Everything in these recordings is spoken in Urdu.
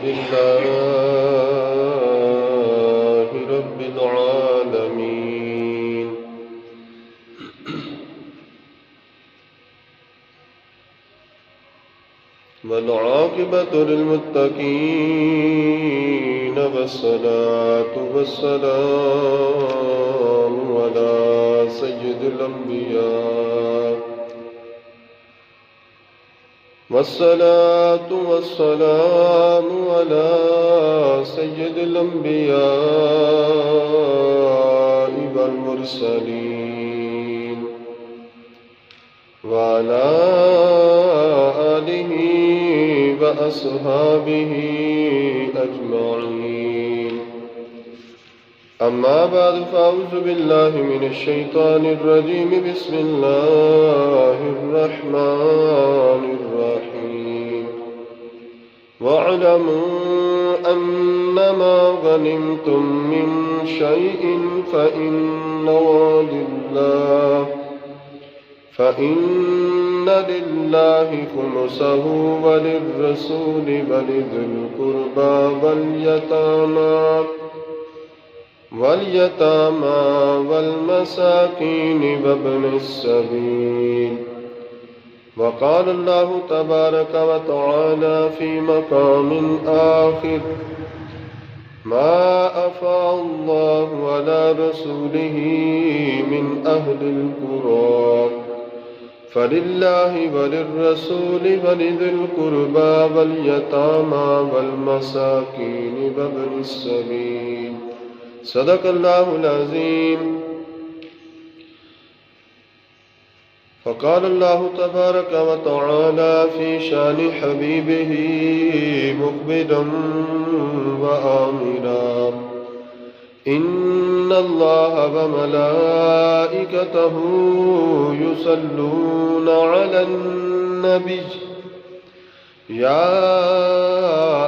لله رب العالمين. والعاقبة للمتقين والصلاة والسلام على سيد الأنبياء والصلاة والسلام على سيد الأنبياء والمرسلين وعلى آله وأصحابه أجمعين. أما بعد فأعوذ بالله من الشيطان الرجيم. بسم الله الرحمن الرحيم. واعلموا أنما غنمتم من شيء فإن لله خمسه وللرسول ولذي القربى واليتامى والمساكين وابن السبيل. وقال الله تبارك وتعالى في مقام آخر: ما أفاء الله على رسوله من أهل القرى فلله وللرسول ولذي القربى واليتامى والمساكين وابن السبيل. صدق الله العظيم. فقال الله تبارك وتعالى في شان حبيبه مخبرا وآمرا: إن الله وملائكته يصلون على النبي يا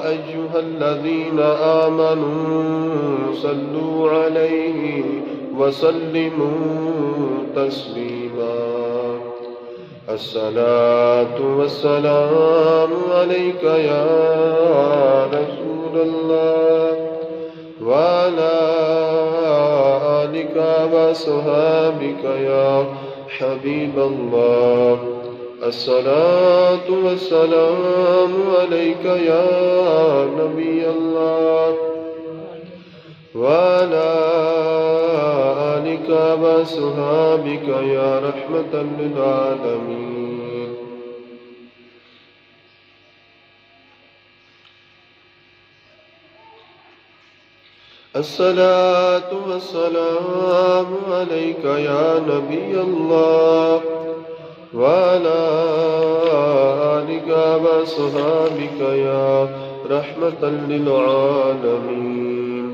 أيها الذين آمنوا صلوا عليه وسلموا تسليما. الصلاة والسلام عليك يا رسول الله وعلى آلك وصحابك يا حبيب الله. الصلاة والسلام عليك يا نبي الله وعلى آلك وصحابك يا رحمة للعالمين. الصلاة والسلام عليك يا نبي الله وعلى آلك وصحابك يا رحمة للعالمين.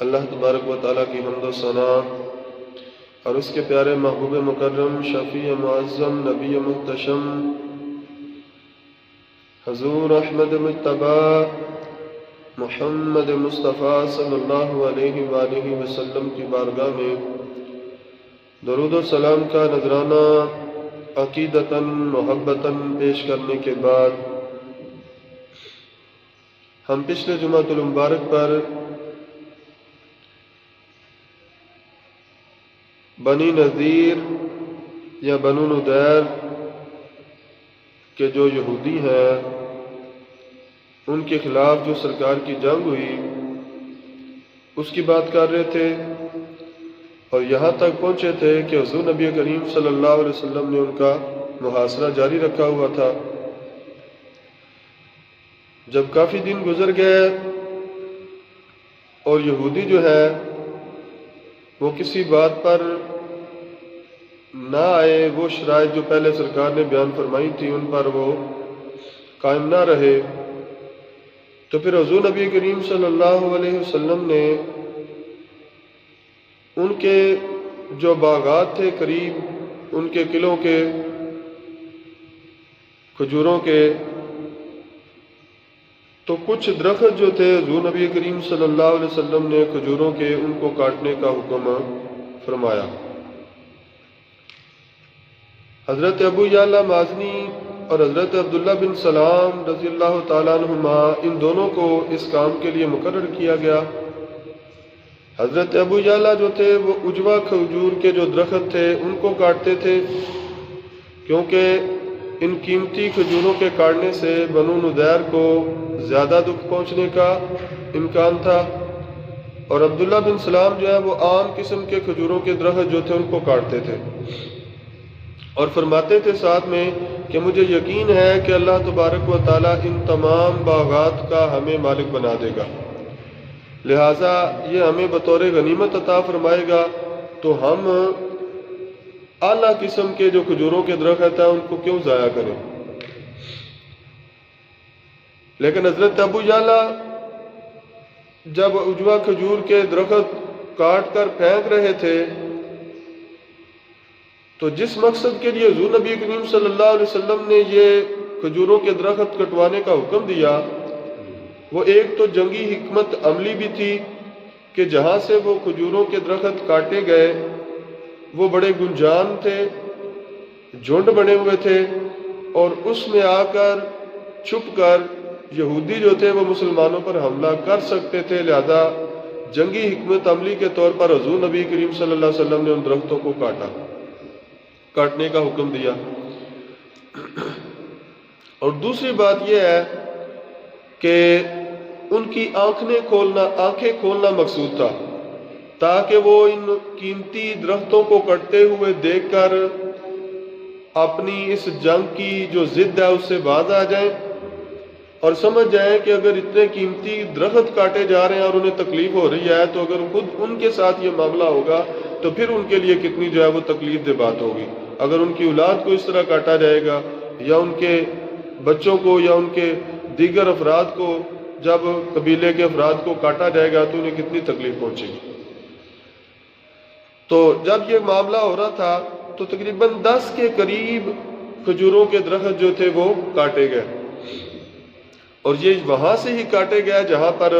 اللہ تبارک و تعالیٰ کی حمد و ثنا اور اس کے پیارے محبوب مکرم شفیع معظم نبی محتشم حضور احمد مجتبی محمد مصطفیٰ صلی اللہ علیہ وآلہ وسلم کی بارگاہ میں درود و سلام کا نذرانہ عقیدتاً محبتاً پیش کرنے کے بعد ہم پچھلے جمعۃ المبارک پر بنی نذیر یا بنو نذیر کے جو یہودی ہیں ان کے خلاف جو سرکار کی جنگ ہوئی اس کی بات کر رہے تھے، اور یہاں تک پہنچے تھے کہ حضور نبی کریم صلی اللہ علیہ وسلم نے ان کا محاصرہ جاری رکھا ہوا تھا۔ جب کافی دن گزر گئے اور یہودی جو ہے وہ کسی بات پر نہ آئے، وہ شرائط جو پہلے سرکار نے بیان فرمائی تھی ان پر وہ قائم نہ رہے، تو پھر حضور نبی کریم صلی اللہ علیہ وسلم نے ان کے جو باغات تھے قریب ان کے قلعوں کے کھجوروں کے، تو کچھ درخت جو تھے حضور نبی کریم صلی اللہ علیہ وسلم نے کھجوروں کے ان کو کاٹنے کا حکم فرمایا۔ حضرت ابو یعلا مازنی اور حضرت عبداللہ بن سلام رضی اللہ تعالیٰ عنہما ان دونوں کو اس کام کے لیے مقرر کیا گیا۔ حضرت ابو یعلا جو تھے وہ عجوا کھجور کے جو درخت تھے ان کو کاٹتے تھے، کیونکہ ان قیمتی کھجوروں کے کاٹنے سے بنو نضیر کو زیادہ دکھ پہنچنے کا امکان تھا، اور عبداللہ بن سلام جو ہے وہ عام قسم کے کھجوروں کے درخت جو تھے ان کو کاٹتے تھے، اور فرماتے تھے ساتھ میں کہ مجھے یقین ہے کہ اللہ تبارک و تعالیٰ ان تمام باغات کا ہمیں مالک بنا دے گا، لہٰذا یہ ہمیں بطور غنیمت عطا فرمائے گا، تو ہم اعلیٰ قسم کے جو کھجوروں کے درخت ہیں ان کو کیوں ضائع کریں۔ لیکن حضرت ابو یعلا جب عجوا کھجور کے درخت کاٹ کر پھینک رہے تھے تو جس مقصد کے لیے حضور نبی کریم صلی اللہ علیہ وسلم نے یہ کھجوروں کے درخت کٹوانے کا حکم دیا، وہ ایک تو جنگی حکمت عملی بھی تھی کہ جہاں سے وہ کھجوروں کے درخت کاٹے گئے وہ بڑے گنجان تھے، جھنڈ بنے ہوئے تھے، اور اس میں آ کر چھپ کر یہودی جو تھے وہ مسلمانوں پر حملہ کر سکتے تھے، لہذا جنگی حکمت عملی کے طور پر حضور نبی کریم صلی اللہ علیہ وسلم نے ان درختوں کو کاٹنے کا حکم دیا۔ اور دوسری بات یہ ہے کہ ان کی آنکھیں کھولنا مقصود تھا، تاکہ وہ ان قیمتی درختوں کو کٹتے ہوئے دیکھ کر اپنی اس جنگ کی جو ضد ہے اس سے باز آ جائیں اور سمجھ جائیں کہ اگر اتنے قیمتی درخت کاٹے جا رہے ہیں اور انہیں تکلیف ہو رہی ہے، تو اگر خود ان کے ساتھ یہ معاملہ ہوگا تو پھر ان کے لیے کتنی جو ہے وہ تکلیف دہ بات ہوگی۔ اگر ان کی اولاد کو اس طرح کاٹا جائے گا، یا ان کے بچوں کو، یا ان کے دیگر افراد کو، جب قبیلے کے افراد کو کاٹا جائے گا تو انہیں کتنی تکلیف پہنچے گی۔ تو جب یہ معاملہ ہو رہا تھا تو تقریباً 10 کے قریب کھجوروں کے درخت جو تھے وہ کاٹے گئے، اور یہ وہاں سے ہی کاٹے گئے جہاں پر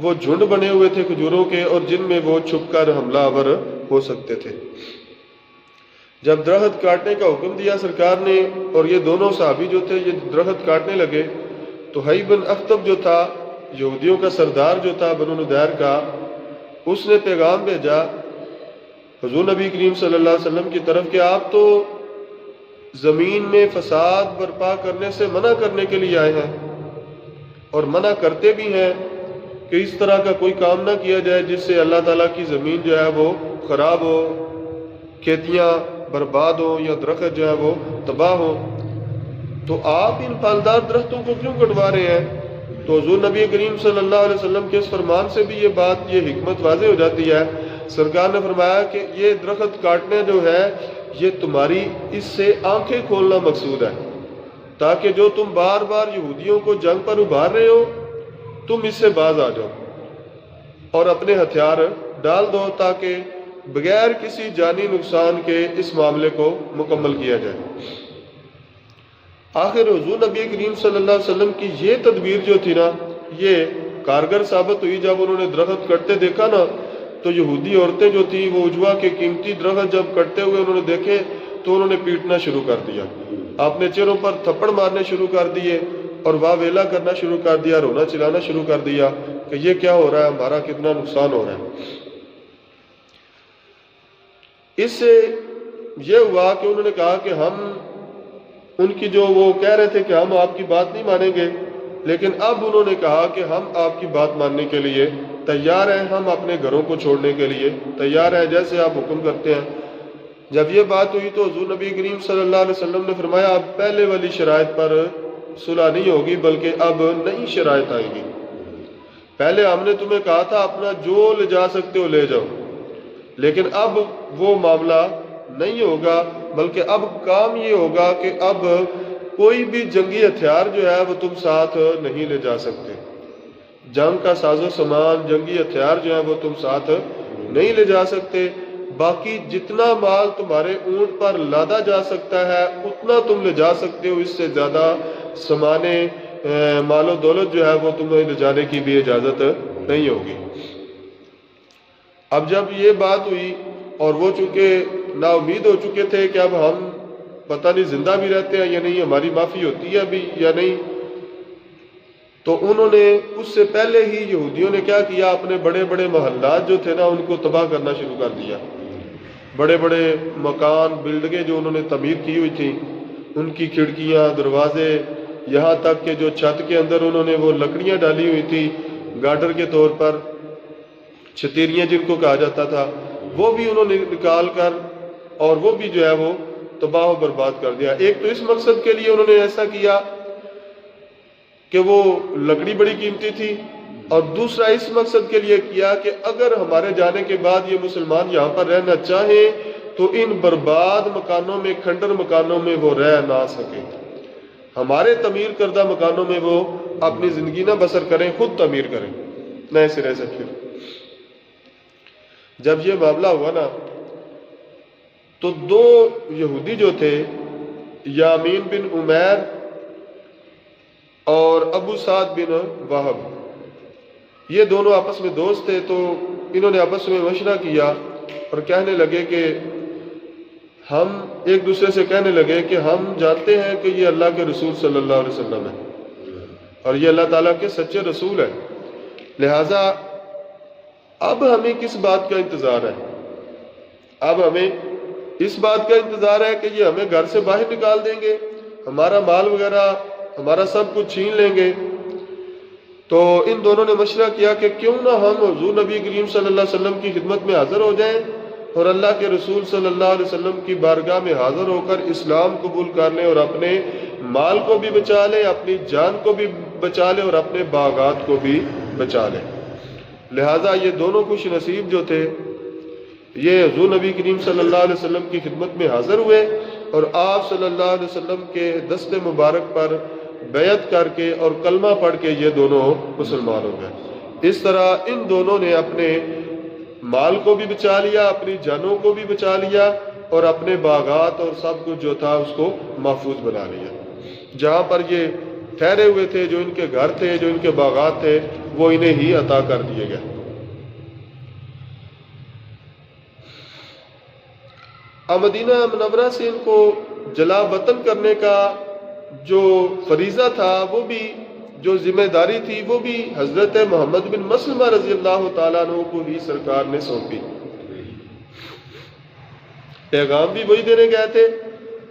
وہ جھنڈ بنے ہوئے تھے کھجوروں کے، اور جن میں وہ چھپ کر حملہ آور ہو سکتے تھے۔ جب درخت کاٹنے کا حکم دیا سرکار نے اور یہ دونوں صحابی جو تھے یہ درخت کاٹنے لگے، تو حی بن اخطب جو تھا، یہودیوں کا سردار جو تھا بنو نضیر کا، اس نے پیغام بھیجا حضور نبی کریم صلی اللہ علیہ وسلم کی طرف کہ آپ تو زمین میں فساد برپا کرنے سے منع کرنے کے لیے آئے ہیں، اور منع کرتے بھی ہیں کہ اس طرح کا کوئی کام نہ کیا جائے جس سے اللہ تعالیٰ کی زمین جو ہے وہ خراب ہو، کھیتیاں برباد ہوں یا درخت جو ہے وہ تباہ ہو، تو آپ ان پھلدار درختوں کو کیوں کٹوا رہے ہیں؟ تو حضور نبی کریم صلی اللہ علیہ وسلم کے اس فرمان سے بھی یہ حکمت واضح ہو جاتی ہے۔ سرکار نے فرمایا کہ یہ درخت کاٹنے جو ہے یہ تمہاری اس سے آنکھیں کھولنا مقصود ہے، تاکہ جو تم بار بار یہودیوں کو جنگ پر ابھار رہے ہو تم اس سے باز آ جاؤ اور اپنے ہتھیار ڈال دو، تاکہ بغیر کسی جانی نقصان کے اس معاملے کو مکمل کیا جائے۔ آخر حضور نبی کریم صلی اللہ علیہ وسلم کی یہ تدبیر جو تھی نا یہ کارگر ثابت ہوئی۔ جب انہوں نے درخت کٹتے دیکھا نا تو یہودی عورتیں جو تھیں وہ عجوا کے قیمتی درخت جب کٹتے ہوئے انہوں نے دیکھے تو انہوں نے پیٹنا شروع کر دیا، اپنے چہروں پر تھپڑ مارنے شروع کر دیے اور واہ ویلا کرنا شروع کر دیا، رونا چلانا شروع کر دیا کہ یہ کیا ہو رہا ہے، ہمارا کتنا نقصان ہو رہا ہے۔ اس سے یہ ہوا کہ انہوں نے کہا کہ ہم ان کی جو وہ کہہ رہے تھے کہ ہم آپ کی بات نہیں مانیں گے، لیکن اب انہوں نے کہا کہ ہم آپ کی بات ماننے کے لیے تیار ہیں، ہم اپنے گھروں کو چھوڑنے کے لیے تیار ہیں، جیسے آپ حکم کرتے ہیں۔ جب یہ بات ہوئی تو حضور نبی کریم صلی اللہ علیہ وسلم نے فرمایا اب پہلے والی شرائط پر صلح نہیں ہوگی بلکہ اب نئی شرائط آئیں گی۔ پہلے ہم نے تمہیں کہا تھا اپنا جو لے جا سکتے ہو لے جاؤ، لیکن اب وہ معاملہ نہیں ہوگا، بلکہ اب کام یہ ہوگا کہ اب کوئی بھی جنگی ہتھیار جو ہے وہ تم ساتھ نہیں لے جا سکتے، جنگ کا ساز و سامان، جنگی ہتھیار جو ہے وہ تم ساتھ نہیں لے جا سکتے، باقی جتنا مال تمہارے اونٹ پر لادا جا سکتا ہے اتنا تم لے جا سکتے ہو، اس سے زیادہ سمانے مال و دولت جو ہے وہ تمہیں لے جانے کی بھی اجازت نہیں ہوگی۔ اب جب یہ بات ہوئی اور وہ چونکہ نا امید ہو چکے تھے کہ اب ہم پتہ نہیں زندہ بھی رہتے ہیں یا نہیں، ہماری معافی ہوتی ہے ابھی یا نہیں۔ تو انہوں نے اس سے پہلے ہی یہودیوں نے کیا کیا، اپنے بڑے بڑے محلات جو تھے نا ان کو تباہ کرنا شروع کر دیا۔ بڑے بڑے مکان، بلڈنگیں جو انہوں نے تعمیر کی ہوئی تھیں، ان کی کھڑکیاں، دروازے، یہاں تک کہ جو چھت کے اندر انہوں نے وہ لکڑیاں ڈالی ہوئی تھی گارڈر کے طور پر، چھتیریاں جن کو کہا جاتا تھا، وہ بھی انہوں نے نکال کر اور وہ بھی جو ہے وہ تباہ و برباد کر دیا۔ ایک تو اس مقصد کے لیے انہوں نے ایسا کیا کہ وہ لکڑی بڑی قیمتی تھی، اور دوسرا اس مقصد کے لیے کیا کہ اگر ہمارے جانے کے بعد یہ مسلمان یہاں پر رہنا چاہیں تو ان برباد مکانوں میں، کھنڈر مکانوں میں وہ رہ نہ سکیں، ہمارے تعمیر کردہ مکانوں میں وہ اپنی زندگی نہ بسر کریں، خود تعمیر کریں، نہ ایسے رہ سکیں۔ جب یہ معاملہ ہوا نا تو دو یہودی جو تھے، یامین بن عمیر اور ابو سعد بن وہب، یہ دونوں آپس میں دوست تھے، تو انہوں نے آپس میں مشورہ کیا اور کہنے لگے کہ ہم ایک دوسرے سے کہنے لگے کہ ہم جانتے ہیں کہ یہ اللہ کے رسول صلی اللہ علیہ وسلم ہے اور یہ اللہ تعالیٰ کے سچے رسول ہیں، لہٰذا اب ہمیں کس بات کا انتظار ہے؟ اب ہمیں اس بات کا انتظار ہے کہ یہ ہمیں گھر سے باہر نکال دیں گے، ہمارا مال وغیرہ، ہمارا سب کچھ چھین لیں گے۔ تو ان دونوں نے مشورہ کیا کہ کیوں نہ ہم حضور نبی کریم صلی اللہ علیہ وسلم کی خدمت میں حاضر ہو جائیں اور اللہ کے رسول صلی اللہ علیہ وسلم کی بارگاہ میں حاضر ہو کر اسلام قبول کر لیں، اور اپنے مال کو بھی بچا لیں، اپنی جان کو بھی بچا لیں، اور اپنے باغات کو بھی بچا لیں۔ لہٰذا یہ دونوں خوش نصیب جو تھے، یہ حضور نبی کریم صلی اللہ علیہ وسلم کی خدمت میں حاضر ہوئے اور آپ صلی اللہ علیہ وسلم کے دست مبارک پر بیعت کر کے اور کلمہ پڑھ کے یہ دونوں مسلمان ہو گئے۔ اس طرح ان دونوں نے اپنے مال کو بھی بچا لیا، اپنی جانوں کو بھی بچا لیا، اور اپنے باغات اور سب کچھ جو تھا اس کو محفوظ بنا لیا۔ جہاں پر یہ ٹھہرے ہوئے تھے، جو ان کے گھر تھے، جو ان کے باغات تھے، وہ انہیں ہی عطا کر دیے گئے۔ اب مدینہ منورہ سے ان کو جلا وطن کرنے کا جو فریضہ تھا، وہ بھی جو ذمہ داری تھی، وہ بھی حضرت محمد بن مسلمہ رضی اللہ تعالیٰ عنہ کو ہی سرکار نے سونپی۔ پیغام بھی وہی دینے گئے تھے،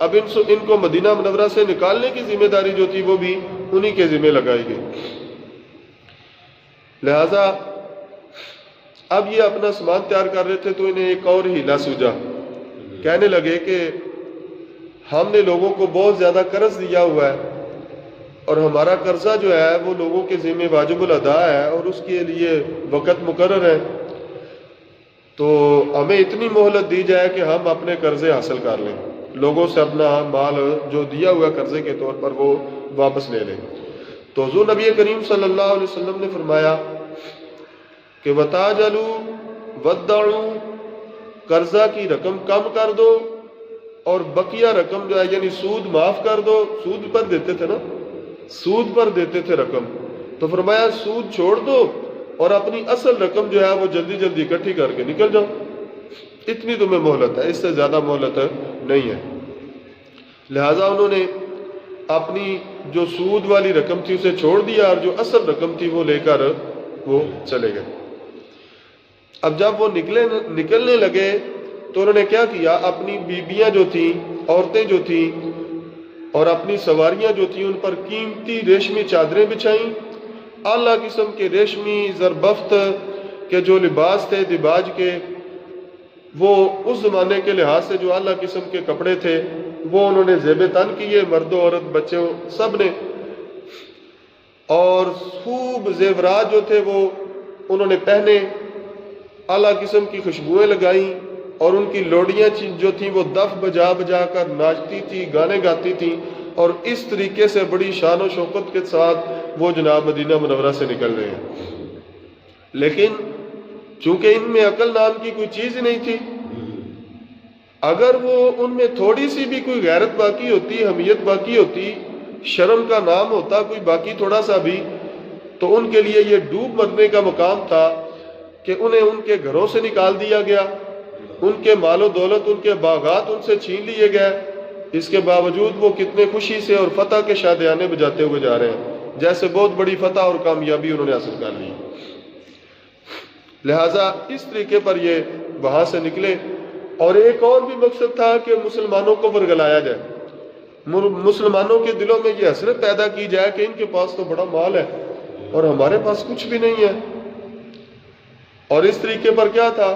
اب ان کو مدینہ منورہ سے نکالنے کی ذمہ داری جو تھی وہ بھی انہی کے ذمہ لگائی گئی۔ لہذا اب یہ اپنا سامان تیار کر رہے تھے تو انہیں ایک اور ہیلا سوجا، کہنے لگے کہ ہم نے لوگوں کو بہت زیادہ قرض دیا ہوا ہے، اور ہمارا قرضہ جو ہے وہ لوگوں کے ذمہ واجب الادا ہے، اور اس کے لیے وقت مقرر ہے، تو ہمیں اتنی مہلت دی جائے کہ ہم اپنے قرضے حاصل کر لیں، لوگوں سے اپنا مال جو دیا ہوا قرضے کے طور پر وہ واپس لے لیں۔ تو حضور نبی کریم صلی اللہ علیہ وسلم نے فرمایا کہ وَتَاجَلُوا وَدَّعُوا، قرضہ کی رقم کم کر دو اور بقیہ رقم جو ہے یعنی سود معاف کر دو۔ سود پر دیتے تھے نا، سود پر دیتے تھے رقم، تو فرمایا سود چھوڑ دو اور اپنی اصل رقم جو ہے وہ جلدی جلدی اکٹھی کر کے نکل جاؤ، اتنی تمہیں مہلت ہے، اس سے زیادہ مہلت نہیں ہے۔ لہٰذا انہوں نے اپنی جو سود والی رقم تھی اسے چھوڑ دیا، اور جو اصل رقم تھی وہ لے کر وہ چلے گئے۔ اب جب وہ نکلنے لگے تو انہوں نے کیا کیا، اپنی بیبیاں جو تھیں، عورتیں جو تھیں، اور اپنی سواریاں جو تھیں، ان پر قیمتی ریشمی چادریں بچھائیں، اعلیٰ قسم کے ریشمی زربفت کے جو لباس تھے دیباج کے، وہ اس زمانے کے لحاظ سے جو اعلیٰ قسم کے کپڑے تھے وہ انہوں نے زیب تن کیے، مرد و عورت بچوں سب نے، اور خوب زیورات جو تھے وہ انہوں نے پہنے، اعلیٰ قسم کی خوشبوئیں لگائیں، اور ان کی لوڑیاں جو تھیں وہ دف بجا بجا کر ناچتی تھی، گانے گاتی تھیں، اور اس طریقے سے بڑی شان و شوکت کے ساتھ وہ جناب مدینہ منورہ سے نکل رہے ہیں۔ لیکن چونکہ ان میں عقل نام کی کوئی چیز ہی نہیں تھی، اگر وہ ان میں تھوڑی سی بھی کوئی غیرت باقی ہوتی، حمیت باقی ہوتی، شرم کا نام ہوتا کوئی باقی تھوڑا سا بھی، تو ان کے لیے یہ ڈوب مرنے کا مقام تھا کہ انہیں ان کے گھروں سے نکال دیا گیا، ان کے مال و دولت، ان کے باغات ان سے چھین لیے گئے، اس کے باوجود وہ کتنے خوشی سے اور فتح کے شادیانے بجاتے ہوئے جا رہے ہیں، جیسے بہت بڑی فتح اور کامیابی انہوں نے حاصل کر لی۔ لہٰذا اس طریقے پر یہ وہاں سے نکلے، اور ایک اور بھی مقصد تھا کہ مسلمانوں کو ورگلایا جائے، مسلمانوں کے دلوں میں یہ حسرت پیدا کی جائے کہ ان کے پاس تو بڑا مال ہے اور ہمارے پاس کچھ بھی نہیں ہے۔ اور اس طریقے پر کیا تھا،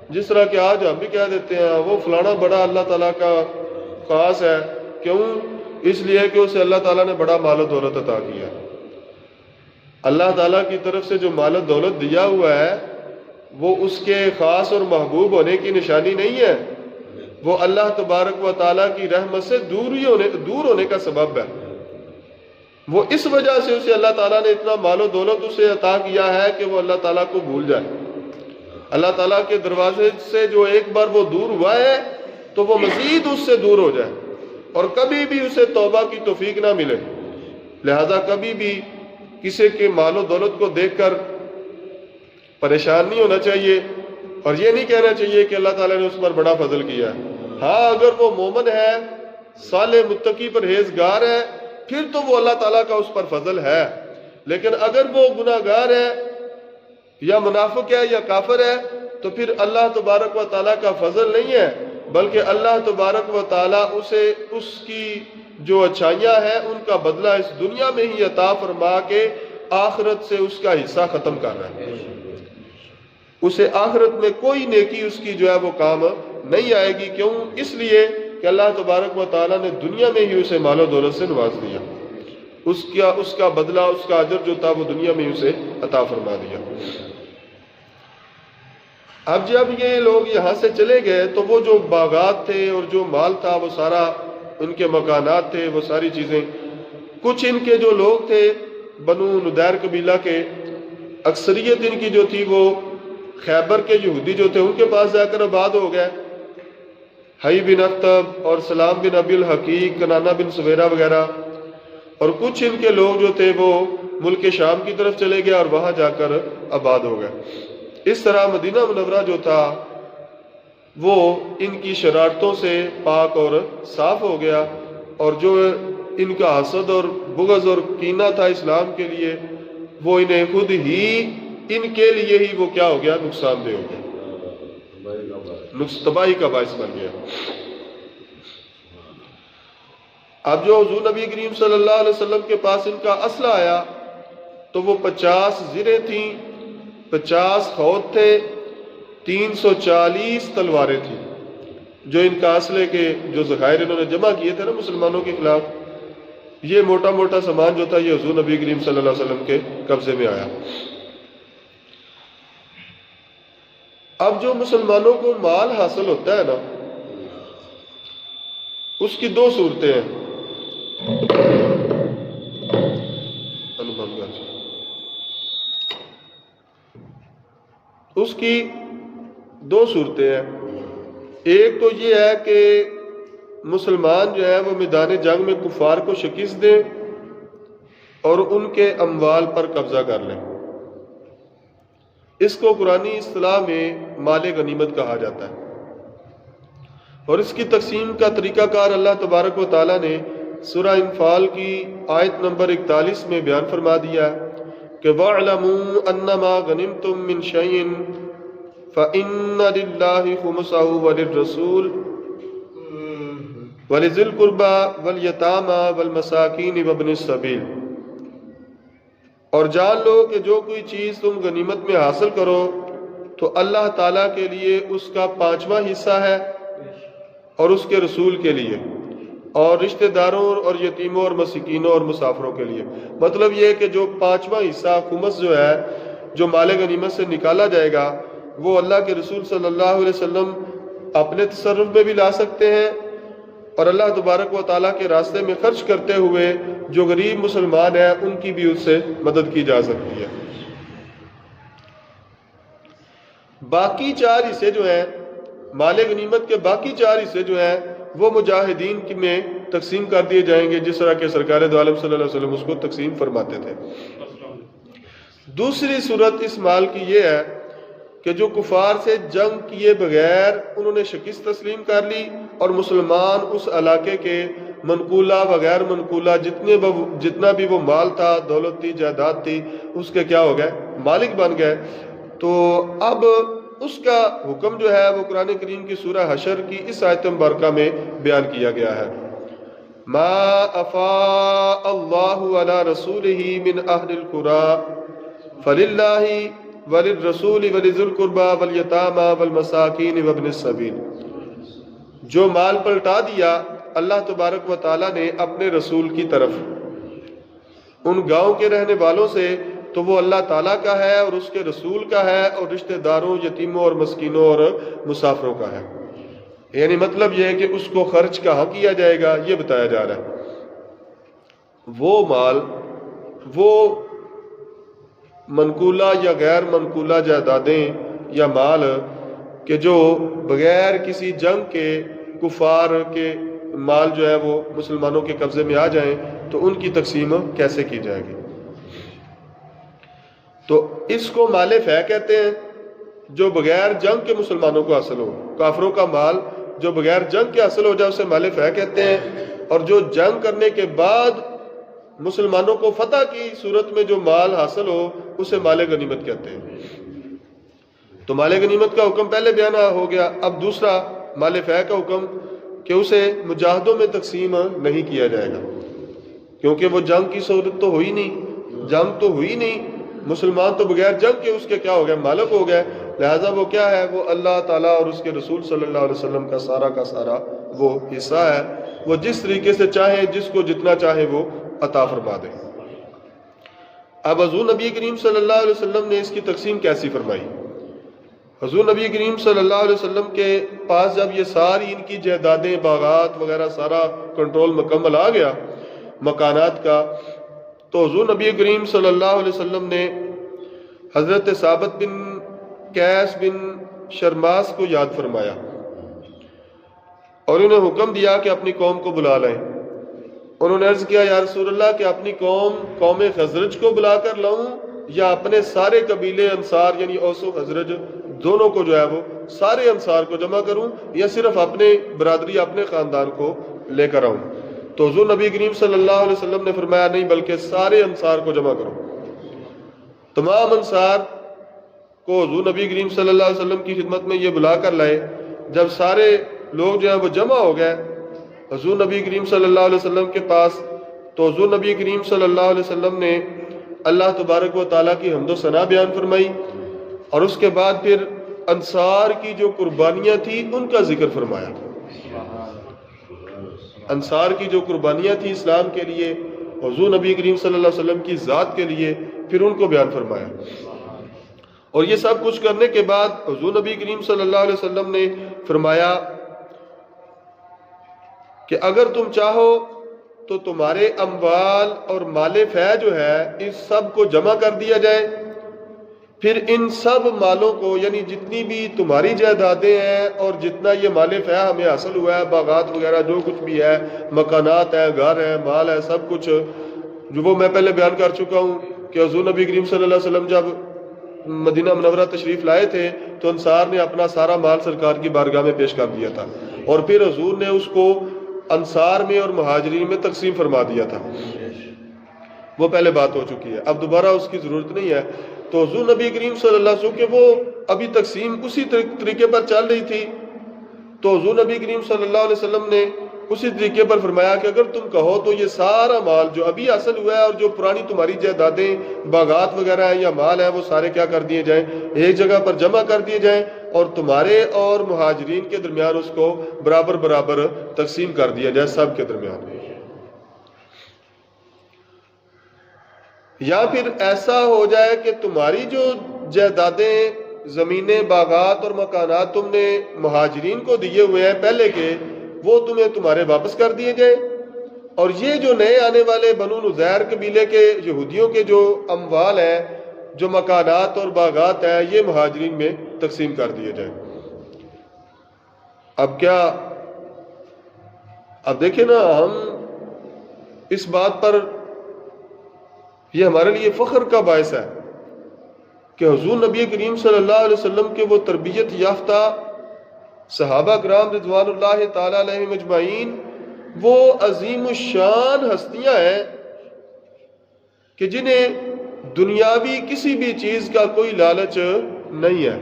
جس طرح کہ آج ہم بھی کہہ دیتے ہیں وہ فلانا بڑا اللہ تعالیٰ کا خاص ہے، کیوں؟ اس لیے کہ اسے اللہ تعالیٰ نے بڑا مال و دولت عطا کیا۔ اللہ تعالیٰ کی طرف سے جو مال و دولت دیا ہوا ہے وہ اس کے خاص اور محبوب ہونے کی نشانی نہیں ہے، وہ اللہ تبارک و تعالیٰ کی رحمت سے دور ہونے کا سبب ہے۔ وہ اس وجہ سے اسے اللہ تعالیٰ نے اتنا مال و دولت اسے عطا کیا ہے کہ وہ اللہ تعالیٰ کو بھول جائے۔ اللہ تعالیٰ کے دروازے سے جو ایک بار وہ دور ہوا ہے تو وہ مزید اس سے دور ہو جائے اور کبھی بھی اسے توبہ کی توفیق نہ ملے۔ لہذا کبھی بھی کسی کے مال و دولت کو دیکھ کر پریشان نہیں ہونا چاہیے اور یہ نہیں کہنا چاہیے کہ اللہ تعالیٰ نے اس پر بڑا فضل کیا ہے۔ ہاں، اگر وہ مومن ہے، صالح، متقی، پرہیزگار ہے، پھر تو وہ اللہ تعالیٰ کا اس پر فضل ہے۔ لیکن اگر وہ گناہگار ہے یا منافق ہے یا کافر ہے تو پھر اللہ تبارک و تعالیٰ کا فضل نہیں ہے، بلکہ اللہ تبارک و تعالیٰ اسے اس کی جو اچھائیاں ہیں ان کا بدلہ اس دنیا میں ہی عطا فرما کے آخرت سے اس کا حصہ ختم کر رہا ہے۔ اسے آخرت میں کوئی نیکی اس کی جو ہے وہ کام نہیں آئے گی، کیوں؟ اس لیے کہ اللہ تبارک و تعالیٰ نے دنیا میں ہی اسے مال و دولت سے نواز دیا، اس کا بدلہ، اس کا اجر جو تھا وہ دنیا میں ہی اسے عطا فرما دیا۔ اب جب یہ لوگ یہاں سے چلے گئے تو وہ جو باغات تھے اور جو مال تھا وہ سارا، ان کے مکانات تھے، وہ ساری چیزیں، کچھ ان کے جو لوگ تھے بنو ندیر قبیلہ کے، اکثریت ان کی جو تھی وہ خیبر کے یہودی جو تھے ان کے پاس جا کر آباد ہو گئے، حی بن اخطب اور سلام بن ابی الحقیق، کنانہ بن سویرہ وغیرہ، اور کچھ ان کے لوگ جو تھے وہ ملک شام کی طرف چلے گئے اور وہاں جا کر آباد ہو گئے۔ اس طرح مدینہ منورہ جو تھا وہ ان کی شرارتوں سے پاک اور صاف ہو گیا، اور جو ان کا حسد اور بغض اور کینہ تھا اسلام کے لیے وہ انہیں خود ہی، ان کے لیے ہی وہ کیا ہو گیا؟ نقصان دہ ہو گیا، تباہی کا باعث بن گیا۔ اب جو حضور نبی کریم صلی اللہ علیہ وسلم کے پاس ان کا اسلحہ آیا تو وہ 50 زریں تھیں، 50 خود تھے، 340 تلواریں تھیں، جو ان کا اسلحے کے جو ذخائر انہوں نے جمع کیے تھے نا مسلمانوں کے خلاف، یہ موٹا موٹا سامان جو تھا یہ حضور نبی کریم صلی اللہ علیہ وسلم کے قبضے میں آیا۔ اب جو مسلمانوں کو مال حاصل ہوتا ہے نا، اس کی دو صورتیں ہیں۔ اس کی دو صورتیں ہیں۔ ایک تو یہ ہے کہ مسلمان جو ہے وہ میدان جنگ میں کفار کو شکست دیں اور ان کے اموال پر قبضہ کر لیں، اس کو قرآنی اصطلاح میں مال غنیمت کہا جاتا ہے۔ اور اس کی تقسیم کا طریقہ کار اللہ تبارک و تعالیٰ نے سورہ انفال کی آیت نمبر 41 میں بیان فرما دیا ہے کہ وَاعْلَمُوا أَنَّمَا غَنِمْتُم مِّن شَيْءٍ فَإِنَّ لِلَّهِ خُمُسَهُ وَلِلرَّسُولِ وَلِذِي الْقُرْبَى وَالْيَتَامَى وَالْمَسَاكِينِ وَابْنِ السَّبِيلِ، اور جان لو کہ جو کوئی چیز تم غنیمت میں حاصل کرو تو اللہ تعالیٰ کے لیے اس کا 5واں حصہ ہے اور اس کے رسول کے لیے اور رشتہ داروں اور یتیموں اور مسکینوں اور مسافروں کے لیے۔ مطلب یہ ہے کہ جو 5واں حصہ خمس جو ہے، جو مال غنیمت سے نکالا جائے گا، وہ اللہ کے رسول صلی اللہ علیہ وسلم اپنے تصرف میں بھی لا سکتے ہیں اور اللہ تبارک و تعالیٰ کے راستے میں خرچ کرتے ہوئے جو غریب مسلمان ہیں ان کی بھی اس سے مدد کی جا سکتی ہے۔ باقی 4 حصے جو ہیں مال غنیمت کے، باقی 4 حصے جو ہیں وہ مجاہدین میں تقسیم کر دیے جائیں گے، جس طرح کہ سرکار دو عالم صلی اللہ علیہ وسلم اس کو تقسیم فرماتے تھے۔ دوسری صورت اس مال کی یہ ہے کہ جو کفار سے جنگ کیے بغیر انہوں نے شکست تسلیم کر لی اور مسلمان اس علاقے کے منقولہ وغیر منقولہ جتنا بھی وہ مال تھا، دولت تھی، جائیداد تھی، اس کے کیا ہو گئے؟ مالک بن گئے۔ تو اب اس کا حکم جو ہے وہ قرآن کریم کی سورہ حشر کی اس آیت مبارکہ میں بیان کیا گیا ہے۔ ما افاء اللہ علی رسولہ من اہل القری فللہ وللرسول ولذی القربى والیتامى والمساکین وابن السبیل۔ جو مال پلٹا دیا اللہ تبارک و تعالیٰ نے اپنے رسول کی طرف ان گاؤں کے رہنے والوں سے، تو وہ اللہ تعالیٰ کا ہے اور اس کے رسول کا ہے اور رشتہ داروں، یتیموں اور مسکینوں اور مسافروں کا ہے۔ یعنی مطلب یہ ہے کہ اس کو خرچ کہاں کیا جائے گا یہ بتایا جا رہا ہے۔ وہ مال، وہ منقولہ یا غیر منقولہ جائیدادیں یا مال کہ جو بغیر کسی جنگ کے کفار کے مال جو ہے وہ مسلمانوں کے قبضے میں آ جائیں تو ان کی تقسیم کیسے کی جائے گی؟ تو اس کو مال فے کہتے ہیں، جو بغیر جنگ کے مسلمانوں کو حاصل ہو۔ کافروں کا مال جو بغیر جنگ کے حاصل ہو جائے اسے مال فے کہتے ہیں، اور جو جنگ کرنے کے بعد مسلمانوں کو فتح کی صورت میں جو مال حاصل ہو اسے مال غنیمت کہتے ہیں۔ تو مال غنیمت کا حکم پہلے بیان ہو گیا۔ اب دوسرا مال فے کا حکم کہ اسے مجاہدوں میں تقسیم نہیں کیا جائے گا، کیونکہ وہ جنگ کی صورت تو ہوئی نہیں، جنگ تو ہوئی نہیں، مسلمان تو بغیر جنگ کے اس کے کیا ہو گئے؟ مالک ہو گئے۔ لہٰذا وہ کیا ہے؟ وہ اللہ تعالیٰ اور اس کے رسول صلی اللہ علیہ وسلم کا سارا وہ حصہ ہے۔ وہ جس طریقے سے چاہیں، جس کو جتنا چاہے وہ عطا فرما دیں۔ اب حضور نبی کریم صلی اللہ علیہ وسلم نے اس کی تقسیم کیسی فرمائی؟ حضور نبی کریم صلی اللہ علیہ وسلم کے پاس جب یہ ساری ان کی جائیدادیں، باغات وغیرہ سارا کنٹرول مکمل آ گیا مکانات کا، تو حضور نبی کریم صلی اللہ علیہ وسلم نے حضرت ثابت بن قیس بن شرماس کو یاد فرمایا اور انہیں حکم دیا کہ اپنی قوم کو بلا لائیں۔ انہوں نے عرض کیا، یا رسول اللہ کہ اپنی قوم خزرج کو بلا کر لاؤں یا اپنے سارے قبیلے انصار یعنی اوس و خزرج دونوں کو جو ہے وہ سارے انصار کو جمع کروں، یا صرف اپنے برادری اپنے خاندان کو لے کر آؤں؟ تو حضور نبی کریم صلی اللہ علیہ وسلم نے فرمایا نہیں، بلکہ سارے انصار کو جمع کرو۔ تمام انصار کو حضور نبی کریم صلی اللہ علیہ وسلم کی خدمت میں یہ بلا کر لائے۔ جب سارے لوگ جو ہیں وہ جمع ہو گئے حضور نبی کریم صلی اللہ علیہ وسلم کے پاس، تو حضور نبی کریم صلی اللہ علیہ وسلم نے اللہ تبارک و تعالیٰ کی حمد و ثنا بیان فرمائی، اور اس کے بعد پھر انصار کی جو قربانیاں تھیں ان کا ذکر فرمایا۔ انصار کی جو قربانیاں تھیں اسلام کے لیے، حضور نبی کریم صلی اللہ علیہ وسلم کی ذات کے لیے، پھر ان کو بیان فرمایا۔ اور یہ سب کچھ کرنے کے بعد حضور نبی کریم صلی اللہ علیہ وسلم نے فرمایا کہ اگر تم چاہو تو تمہارے اموال اور مال فے جو ہے اس سب کو جمع کر دیا جائے، پھر ان سب مالوں کو یعنی جتنی بھی تمہاری جائیدادیں ہیں اور جتنا یہ مال فے ہمیں حاصل ہوا ہے، باغات وغیرہ جو کچھ بھی ہے، مکانات ہیں، گھر ہیں، مال ہے، سب کچھ جو وہ میں پہلے بیان کر چکا ہوں کہ حضور نبی کریم صلی اللہ علیہ وسلم جب مدینہ منورہ تشریف لائے تھے تو انصار نے اپنا سارا مال سرکار کی بارگاہ میں پیش کر دیا تھا، اور پھر حضور نے اس کو انصار میں اور مہاجرین میں تقسیم فرما دیا تھا۔ وہ پہلے بات ہو چکی ہے، اب دوبارہ اس کی ضرورت نہیں ہے۔ تو حضور نبی کریم صلی اللہ علیہ وسلم کہ وہ ابھی تقسیم اسی طریقے پر چل رہی تھی، تو حضور نبی کریم صلی اللہ علیہ وسلم نے اسی طریقے پر فرمایا کہ اگر تم کہو تو یہ سارا مال جو ابھی حاصل ہوا ہے اور جو پرانی تمہاری جائیدادیں، باغات وغیرہ ہیں یا مال ہے، وہ سارے کیا کر دیے جائیں، ایک جگہ پر جمع کر دیے جائیں، اور تمہارے اور مہاجرین کے درمیان اس کو برابر برابر تقسیم کر دیا جائے سب کے درمیان۔ یا پھر ایسا ہو جائے کہ تمہاری جو جائیدادیں، زمینیں، باغات اور مکانات تم نے مہاجرین کو دیے ہوئے ہیں پہلے کے، وہ تمہیں تمہارے واپس کر دیے جائیں، اور یہ جو نئے آنے والے بنو نذیر قبیلے کے یہودیوں کے جو اموال ہیں، جو مکانات اور باغات ہیں، یہ مہاجرین میں تقسیم کر دیے جائیں۔ اب کیا، اب دیکھیں نا، ہم اس بات پر یہ ہمارے لیے فخر کا باعث ہے کہ حضور نبی کریم صلی اللہ علیہ وسلم کے وہ تربیت یافتہ صحابہ کرام رضوان اللہ تعالی علیہم اجمعین وہ عظیم الشان ہستیاں ہیں کہ جنہیں دنیاوی کسی بھی چیز کا کوئی لالچ نہیں ہے.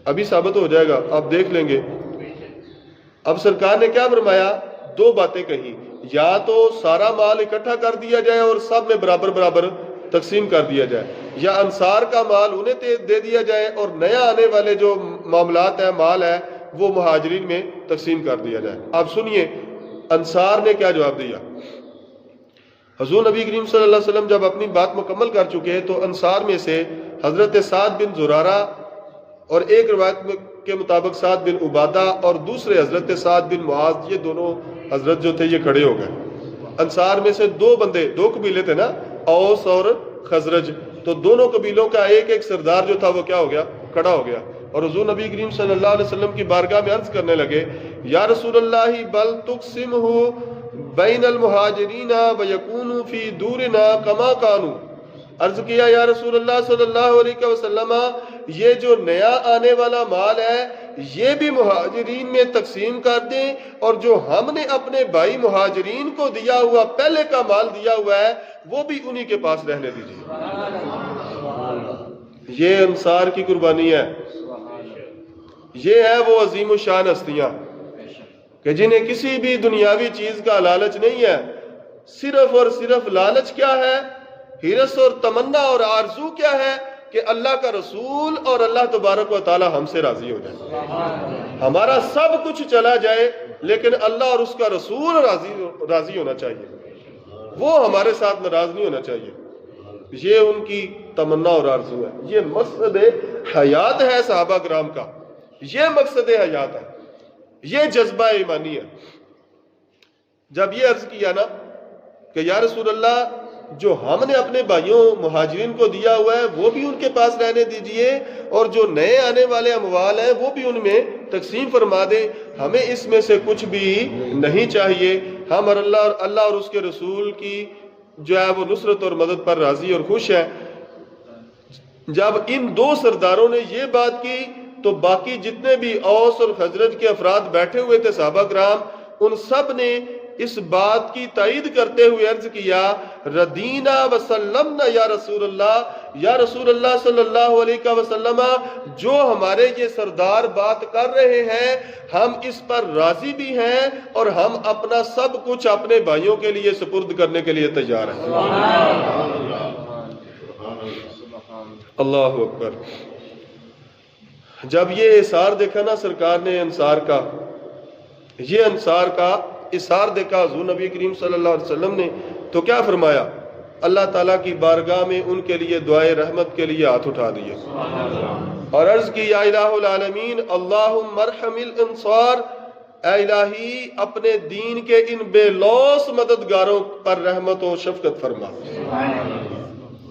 ابھی ثابت ہو جائے گا، آپ دیکھ لیں گے. اب سرکار نے کیا فرمایا؟ دو باتیں کہیں، یا تو سارا مال اکٹھا کر دیا جائے اور سب میں برابر برابر تقسیم کر دیا جائے، یا انصار کا مال انہیں دے دیا جائے اور نیا آنے والے جو معاملات ہیں، مال ہے، وہ مہاجرین میں تقسیم کر دیا جائے. آپ سنیے انصار نے کیا جواب دیا. حضور نبی کریم صلی اللہ علیہ وسلم جب اپنی بات مکمل کر چکے تو انصار میں سے حضرت سعد بن زرارہ، اور ایک روایت کے مطابق سعد بن عبادہ، اور دوسرے حضرت سعد بن معاذ، یہ دونوں حضرت جو تھے یہ کھڑے ہو گئے. انصار میں سے دو بندے، دو قبیلے تھے نا، اوس اور خزرج، تو دونوں قبیلوں کا ایک ایک سردار جو تھا وہ کیا ہو گیا؟ کھڑا ہو گیا. اور حضور نبی کریم صلی اللہ علیہ وسلم کی بارگاہ میں عرض کرنے لگے، یا رسول اللہ بل تقسمہ بین المہاجرین ویکون فی دورنا کما کانوا. عرض کیا یا رسول اللہ صلی اللہ علیہ وسلم، یہ جو نیا آنے والا مال ہے یہ بھی مہاجرین میں تقسیم کر دیں، اور جو ہم نے اپنے بھائی مہاجرین کو دیا ہوا پہلے کا مال دیا ہوا ہے وہ بھی انہی کے پاس رہنے دیجیے. یہ انصار کی قربانی ہے. یہ ہے وہ عظیم الشان ہستیاں کہ جنہیں کسی بھی دنیاوی چیز کا لالچ نہیں ہے. صرف اور صرف لالچ کیا ہے؟ ہرس اور تمنا اور آرزو کیا ہے؟ کہ اللہ کا رسول اور اللہ تبارک و تعالی ہم سے راضی ہو جائے. ہمارا سب کچھ چلا جائے لیکن اللہ اور اس کا رسول راضی ہونا چاہیے، وہ ہمارے ساتھ ناراض نہیں ہونا چاہیے. یہ ان کی تمنا اور آرزو ہے. یہ مقصد حیات ہے صحابہ کرام کا، یہ مقصد حیات ہے، یہ جذبہ ایمانی ہے. جب یہ عرض کیا نا کہ یا رسول اللہ جو ہم نے اپنے بھائیوں مہاجرین کو دیا ہوا ہے وہ بھی ان کے پاس رہنے دیجئے، اور جو نئے آنے والے اموال ہیں وہ بھی ان میں تقسیم فرما دیں، ہمیں اس میں سے کچھ بھی نہیں چاہیے. ہم اللہ اور اس کے رسول کی جو ہے وہ نصرت اور مدد پر راضی اور خوش ہے. جب ان دو سرداروں نے یہ بات کی تو باقی جتنے بھی اوس اور خزرج کے افراد بیٹھے ہوئے تھے صحابہ کرام، ان سب نے اس بات کی تائید کرتے ہوئے عرض کیا، ردینا وسلمنا یا رسول اللہ صلی اللہ علیہ وسلم، جو ہمارے یہ سردار بات کر رہے ہیں ہم اس پر راضی بھی ہیں، اور ہم اپنا سب کچھ اپنے بھائیوں کے لیے سپرد کرنے کے لیے تیار ہیں. اللہ اکبر. جب یہ اثار دیکھا نا سرکار نے انصار کا، یہ انصار کا اثار دیکھا حضور نبی کریم صلی اللہ علیہ وسلم نے، تو کیا فرمایا؟ اللہ تعالیٰ کی بارگاہ میں ان کے لیے دعائے رحمت کے لیے ہاتھ اٹھا دیے اور عرض کی، یا الہ العالمین اللہم ارحم الانصار، اے الہی اپنے دین کے ان بے لوث مددگاروں پر رحمت و شفقت فرما،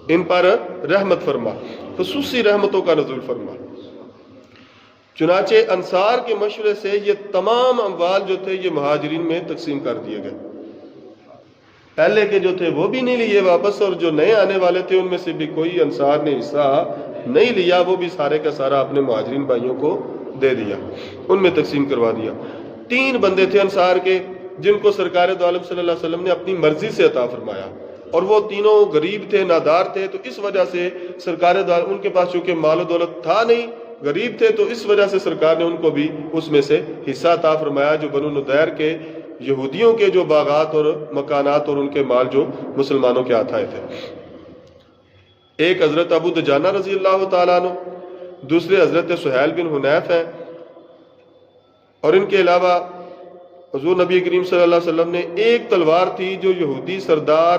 ان پر رحمت فرما، خصوصی رحمتوں کا نزول فرما. چنانچہ انصار کے مشورے سے یہ تمام اموال جو تھے یہ مہاجرین میں تقسیم کر دیے گئے. پہلے کے جو تھے وہ بھی نہیں لیے واپس، اور جو نئے آنے والے تھے ان میں سے بھی کوئی انصار نے حصہ نہیں لیا، وہ بھی سارے کا سارا اپنے مہاجرین بھائیوں کو دے دیا، ان میں تقسیم کروا دیا. 3 بندے تھے انصار کے جن کو سرکار دو عالم صلی اللہ علیہ وسلم نے اپنی مرضی سے عطا فرمایا، اور وہ تینوں غریب تھے، نادار تھے، تو اس وجہ سے سرکار دو عالم ان کے پاس چونکہ مال و دولت تھا نہیں، غریب تھے، تو اس وجہ سے سرکار نے ان کو بھی اس میں سے حصہ عطا فرمایا، جو بنو نضیر کے یہودیوں کے جو باغات اور مکانات اور ان کے مال جو مسلمانوں کے ہاتھ آئے تھے. ایک حضرت ابو دجانہ رضی اللہ تعالیٰ عنہ، دوسرے حضرت سہیل بن حنیف ہیں، اور ان کے علاوہ حضور نبی کریم صلی اللہ علیہ وسلم نے ایک تلوار تھی جو یہودی سردار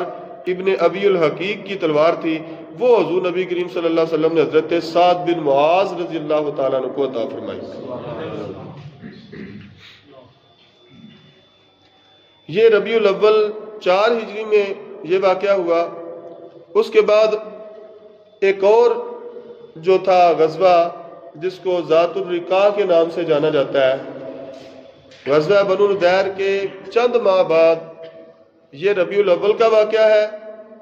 ابن ابی الحقیق کی تلوار تھی، وہ حضور نبی کریم صلی اللہ علیہ وسلم نے حضرت سعد بن معاذ رضی اللہ تعالیٰ عنہ کو عطا فرمائی. یہ ربیع الاول 4 ہجری میں یہ واقعہ ہوا. اس کے بعد ایک اور جو تھا غزوہ جس کو ذات الرقاع کے نام سے جانا جاتا ہے، غزوہ بنو نضیر کے چند ماہ بعد، یہ ربیع الاول کا واقعہ ہے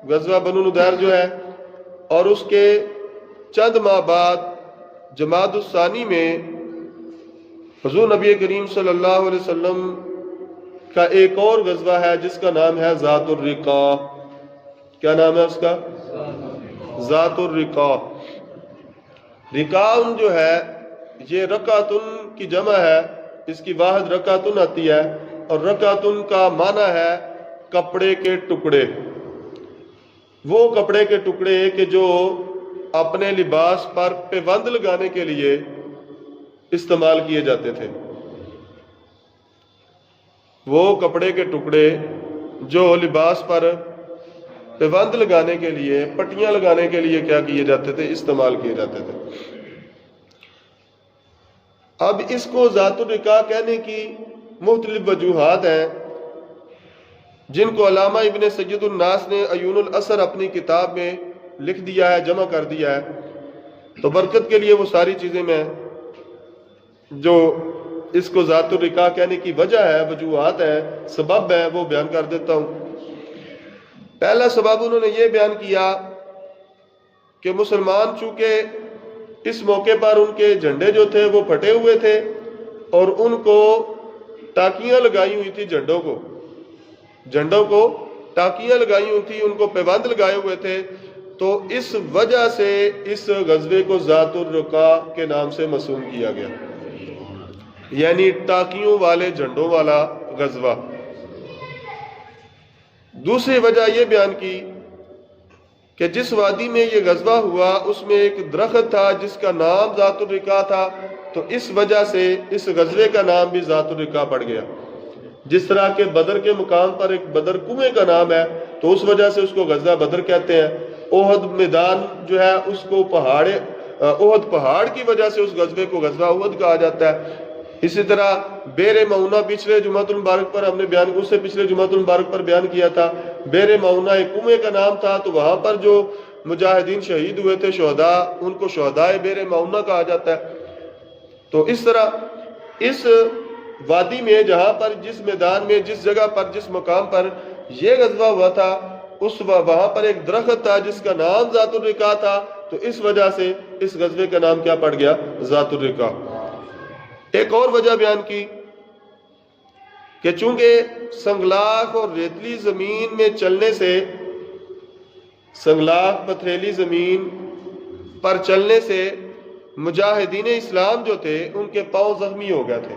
غزوہ بنو نضیر جو ہے، اور اس کے چند ماہ بعد جمادی الثانی میں حضور نبی کریم صلی اللہ علیہ وسلم کا ایک اور غزوہ ہے جس کا نام ہے ذات الرقاع۔ کیا نام ہے اس کا؟ ذات الرقاع۔ رقاع جو ہے یہ رکعتن کی جمع ہے، اس کی واحد رکعتن آتی ہے، اور رکعتن کا معنی ہے کپڑے کے ٹکڑے۔ وہ کپڑے کے ٹکڑے کہ جو اپنے لباس پر پیوند لگانے کے لیے استعمال کیے جاتے تھے، وہ کپڑے کے ٹکڑے جو لباس پر پیوند لگانے کے لیے، پٹیاں لگانے کے لیے کیا کیے جاتے تھے؟ استعمال کیے جاتے تھے۔ اب اس کو ذات الرقاع کہنے کی مختلف وجوہات ہیں، جن کو علامہ ابن سید الناس نے عیون الاثر اپنی کتاب میں لکھ دیا ہے، جمع کر دیا ہے۔ تو برکت کے لیے وہ ساری چیزیں میں جو اس کو ذات الرقاع کہنے کی وجہ ہے، وجوہات ہیں، سبب ہے، وہ بیان کر دیتا ہوں۔ پہلا سبب انہوں نے یہ بیان کیا کہ مسلمان چونکہ اس موقع پر ان کے جھنڈے جو تھے وہ پھٹے ہوئے تھے اور ان کو ٹاکیاں لگائی ہوئی تھی، جھنڈوں کو ٹاکیاں لگائی ہوئی تھی، ان کو پیوند لگائے ہوئے تھے، تو اس وجہ سے اس غزوے کو ذات الرقاع کے نام سے موسوم کیا گیا، یعنی ٹاکیوں والے جھنڈوں والا غزوہ۔ دوسری وجہ یہ بیان کی کہ جس وادی میں یہ غزوہ ہوا اس میں ایک درخت تھا جس کا نام ذات الرقاع تھا، تو اس وجہ سے اس غزوے کا نام بھی ذات الرقاع پڑ گیا۔ جس طرح کہ بدر کے مقام پر ایک بدر کنویں کا نام ہے تو اس وجہ سے اس کو غزوہ بدر کہتے ہیں۔ احد میدان جو ہے اس کو احد پہاڑ کی وجہ سے اس غزوے کو غزوہ احد کہا جاتا ہے۔ اسی طرح بیر معونہ پچھلے جمعۃ المبارک پر ہم نے اس سے پچھلے جمعۃ المبارک پر بیان کیا تھا، بیر معونہ ایک کنویں کا نام تھا، تو وہاں پر جو مجاہدین شہید ہوئے تھے شہداء، ان کو شہداء بیر معونہ کہا جاتا ہے۔ تو اس طرح اس وادی میں جہاں پر جس میدان میں جس جگہ پر جس مقام پر یہ غزوہ ہوا تھا وہاں پر ایک درخت تھا جس کا نام ذات الرقاع تھا، تو اس وجہ سے اس غزوے کا نام کیا پڑ گیا؟ ذات الرقاع۔ ایک اور وجہ بیان کی کہ چونکہ سنگلاخ اور ریتلی زمین میں چلنے سے، سنگلاخ پتھریلی زمین پر چلنے سے مجاہدین اسلام جو تھے ان کے پاؤں زخمی ہو گئے تھے۔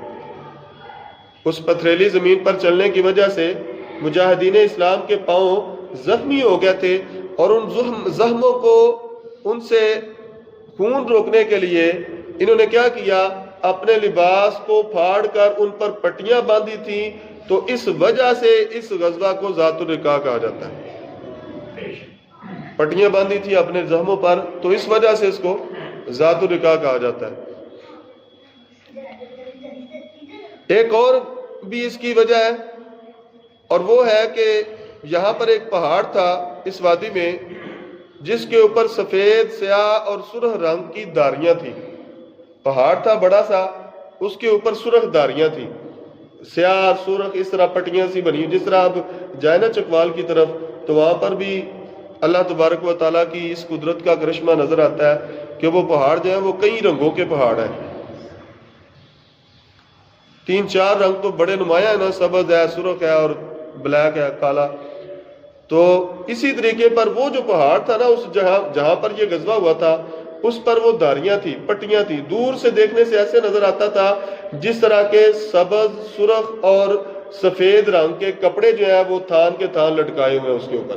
اس پتھریلی زمین پر چلنے کی وجہ سے مجاہدین اسلام کے پاؤں زخمی ہو گئے تھے، اور ان زخموں کو، ان سے خون روکنے کے لیے انہوں نے کیا کیا؟ اپنے لباس کو پھاڑ کر ان پر پٹیاں باندھی تھیں، تو اس وجہ سے اس غزوہ کو ذات الرقاع کہا جاتا ہے۔ پٹیاں باندھی تھی اپنے زخموں پر، تو اس وجہ سے اس کو ذات الرقاع کہا جاتا ہے۔ ایک اور بھی اس کی وجہ ہے، اور وہ ہے کہ یہاں پر ایک پہاڑ تھا اس وادی میں جس کے اوپر سفید، سیاہ اور سرخ رنگ کی داریاں تھیں۔ پہاڑ تھا بڑا سا، اس کے اوپر سرخ داریاں تھیں، سیاہ سرخ اس طرح پٹیاں سی بنی۔ جس طرح اب جائے نا چکوال کی طرف، تو وہاں پر بھی اللہ تبارک و تعالیٰ کی اس قدرت کا کرشمہ نظر آتا ہے کہ وہ پہاڑ جو ہیں وہ کئی رنگوں کے پہاڑ ہیں، 3-4 رنگ تو بڑے نمایاں ہیں نا، سبز ہے، سرخ ہے اور بلیک ہے، کالا۔ تو اسی طریقے پر وہ جو پہاڑ تھا نا، اس جہاں پر یہ غزوہ ہوا تھا اس پر وہ داریاں تھی، پٹیاں تھی۔ دور سے دیکھنے سے ایسے نظر آتا تھا جس طرح کے سبز، سرخ اور سفید رنگ کے کپڑے جو ہیں وہ تھان کے تھان لٹکائے ہوئے ہیں اس کے اوپر۔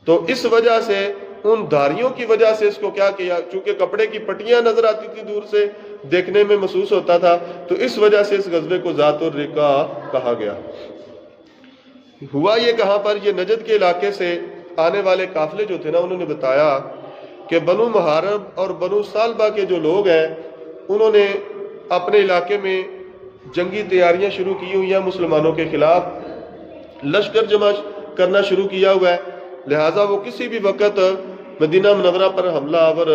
تو اس وجہ سے ان داریوں کی وجہ سے اس کو کیا کیا؟ چونکہ کپڑے کی پٹیاں نظر آتی تھی دور سے دیکھنے میں محسوس ہوتا تھا، تو اس وجہ سے اس غزوے کو ذات الرقاع کہا گیا۔ ہوا یہ کہاں پر؟ یہ نجد کے علاقے سے آنے والے قافلے جو تھے نا، انہوں نے بتایا کہ بنو محارب اور بنو سالبہ کے جو لوگ ہیں انہوں نے اپنے علاقے میں جنگی تیاریاں شروع کی ہوئی ہیں، مسلمانوں کے خلاف لشکر جمع کرنا شروع کیا ہوا ہے، لہٰذا وہ کسی بھی وقت مدینہ منورہ پر حملہ آور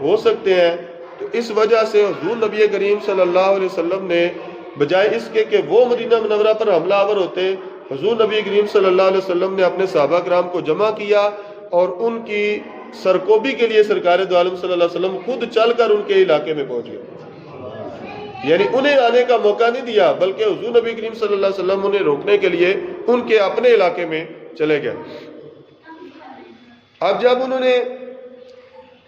ہو سکتے ہیں۔ تو اس وجہ سے حضور نبی کریم صلی اللہ علیہ وسلم نے بجائے اس کے کہ وہ مدینہ منورہ پر حملہ آور ہوتے، حضور نبی کریم صلی اللہ علیہ وسلم نے اپنے صحابہ کرام کو جمع کیا اور ان کی سرکوبی کے لیے سرکار دو عالم صلی اللہ علیہ وسلم خود چل کر ان کے علاقے میں پہنچ گئے، یعنی انہیں آنے کا موقع نہیں دیا، بلکہ حضور نبی کریم صلی اللہ علیہ وسلم انہیں روکنے کے لیے ان کے اپنے علاقے میں چلے گئے۔ اب جب انہوں نے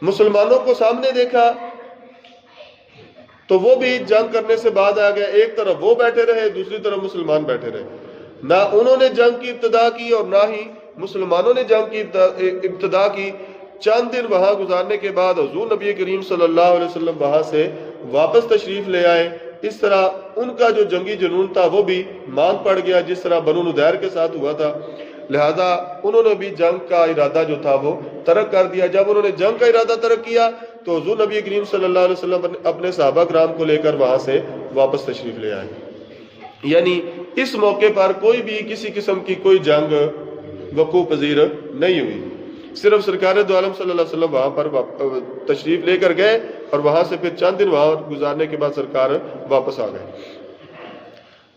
مسلمانوں کو سامنے دیکھا تو وہ بھی جنگ کرنے سے بعد آ گئے، ایک طرف وہ بیٹھے رہے، دوسری طرف مسلمان بیٹھے رہے، نہ انہوں نے جنگ کی ابتدا کی اور نہ ہی مسلمانوں نے جنگ کی ابتدا کی۔ چند دن وہاں گزارنے کے بعد حضور نبی کریم صلی اللہ علیہ وسلم وہاں سے واپس تشریف لے آئے۔ اس طرح ان کا جو جنگی جنون تھا وہ بھی مان پڑ گیا، جس طرح بنو نضیر کے ساتھ ہوا تھا، لہذا انہوں نے بھی جنگ کا ارادہ جو تھا وہ ترک کر دیا۔ جب انہوں نے جنگ کا ارادہ ترک کیا تو حضور نبی کریم صلی اللہ علیہ وسلم اپنے صحابہ کرام کو لے کر وہاں سے واپس تشریف لے آئے، یعنی اس موقع پر کوئی بھی کسی قسم کی کوئی جنگ وقوع پذیر نہیں ہوئی، صرف سرکار دو عالم صلی اللہ علیہ وسلم وہاں پر تشریف لے کر گئے اور وہاں سے پھر چند دن وہاں گزارنے کے بعد سرکار واپس آ گئے۔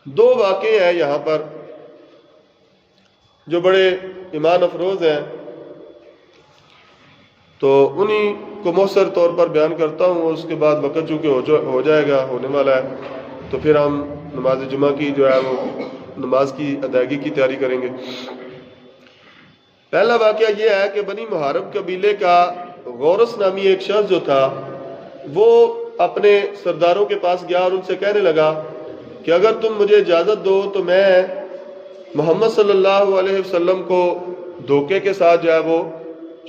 دو واقعے ہیں یہاں پر جو بڑے ایمان افروز ہیں، تو انہی کو مؤثر طور پر بیان کرتا ہوں، اس کے بعد وقت چونکہ ہو جائے گا، ہونے والا ہے، تو پھر ہم نماز جمعہ کی جو ہے وہ نماز کی ادائیگی کی تیاری کریں گے۔ پہلا واقعہ یہ ہے کہ بنی محارب قبیلے کا غورس نامی ایک شخص جو تھا وہ اپنے سرداروں کے پاس گیا اور ان سے کہنے لگا کہ اگر تم مجھے اجازت دو تو میں محمد صلی اللہ علیہ وسلم کو دھوکے کے ساتھ جو ہے وہ